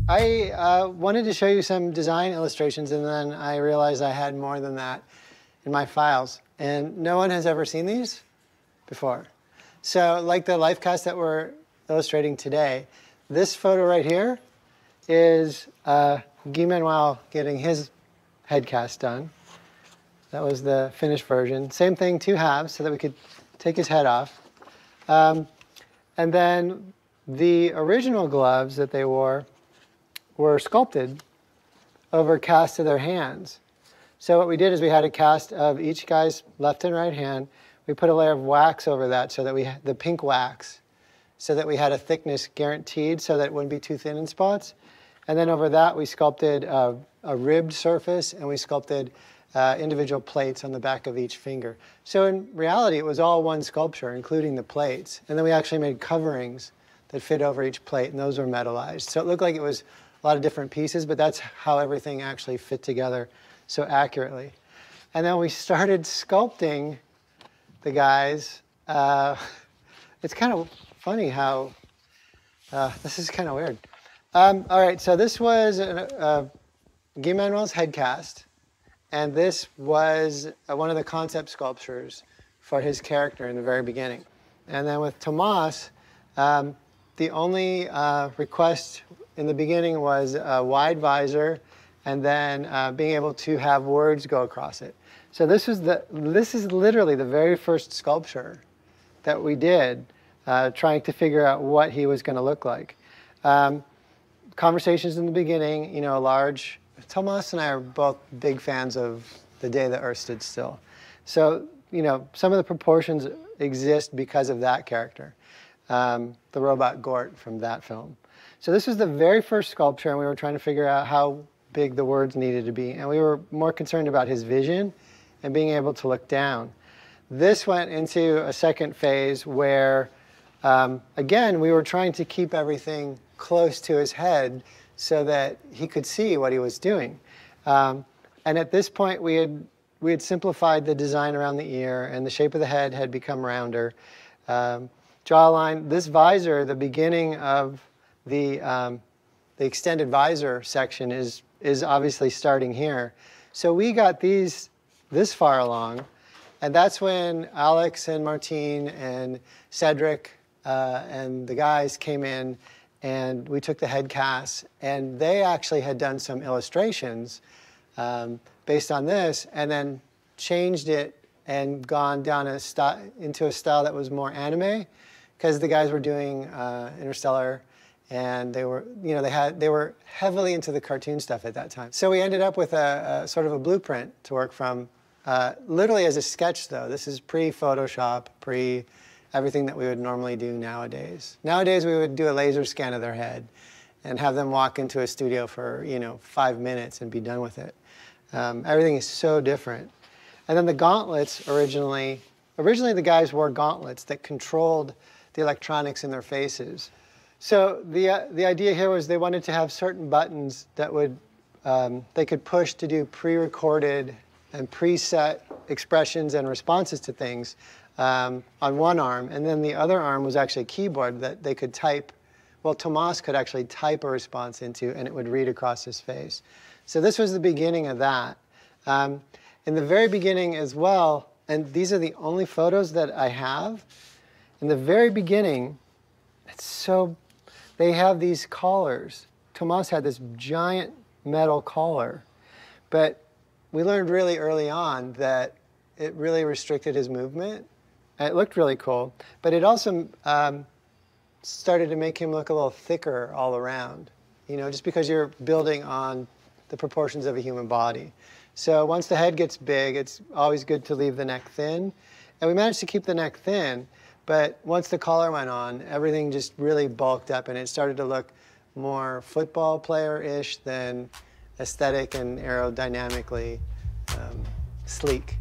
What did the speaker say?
I wanted to show you some design illustrations, and then I realized I had more than that in my files. And no one has ever seen these before. So like the life cast that we're illustrating today, this photo right here is Guy Manuel getting his head cast done. That was the finished version. Same thing, 2 halves, so that we could take his head off. And then the original gloves that they wore were sculpted over casts of their hands. So what we did is we had a cast of each guy's left and right hand. We put a layer of wax over that so that we had the pink wax, so that we had a thickness guaranteed so that it wouldn't be too thin in spots. And then over that we sculpted a ribbed surface, and we sculpted individual plates on the back of each finger. So in reality, it was all one sculpture, including the plates. And then we actually made coverings that fit over each plate, and those were metallized. So it looked like it was a lot of different pieces, but that's how everything actually fit together so accurately. And then we started sculpting the guys. It's kind of funny how, this is kind of weird. All right, so this was Guy Manuel's head cast, and this was one of the concept sculptures for his character in the very beginning. And then with Tomas, the only request in the beginning was a wide visor, and then being able to have words go across it. So this is literally the very first sculpture that we did, trying to figure out what he was going to look like. Conversations in the beginning, you know, Tomas and I are both big fans of The Day the Earth Stood Still. So, you know, some of the proportions exist because of that character, the robot Gort from that film. So this was the very first sculpture, and we were trying to figure out how big the words needed to be. And we were more concerned about his vision and being able to look down. This went into a second phase where, again, we were trying to keep everything close to his head so that he could see what he was doing. And at this point, we had simplified the design around the ear, and the shape of the head had become rounder. Jawline, this visor, the beginning of the extended visor section is obviously starting here. So we got this far along, and that's when Alex and Martine and Cedric and the guys came in, and we took the head casts, and they actually had done some illustrations based on this, and then changed it and gone down into a style that was more anime, because the guys were doing Interstellar, and they were, you know, they were heavily into the cartoon stuff at that time. So we ended up with a sort of a blueprint to work from, literally as a sketch though. This is pre-Photoshop, everything that we would normally do nowadays. Nowadays we would do a laser scan of their head and have them walk into a studio for, you know, 5 minutes and be done with it. Everything is so different. And then the gauntlets originally the guys wore gauntlets that controlled the electronics in their faces. So the idea here was they wanted to have certain buttons that they could push to do pre-recorded and preset expressions and responses to things on one arm, and then the other arm was actually a keyboard that they could type. Well, Tomas could actually type a response into, and it would read across his face. So this was the beginning of that. In the very beginning as well, and these are the only photos that I have, in the very beginning, they have these collars. Tomas had this giant metal collar, but we learned really early on that it really restricted his movement. And it looked really cool, but it also started to make him look a little thicker all around, you know, just because you're building on the proportions of a human body. So once the head gets big, it's always good to leave the neck thin. And we managed to keep the neck thin, but once the collar went on, everything just really bulked up, and it started to look more football player-ish than aesthetic and aerodynamically sleek.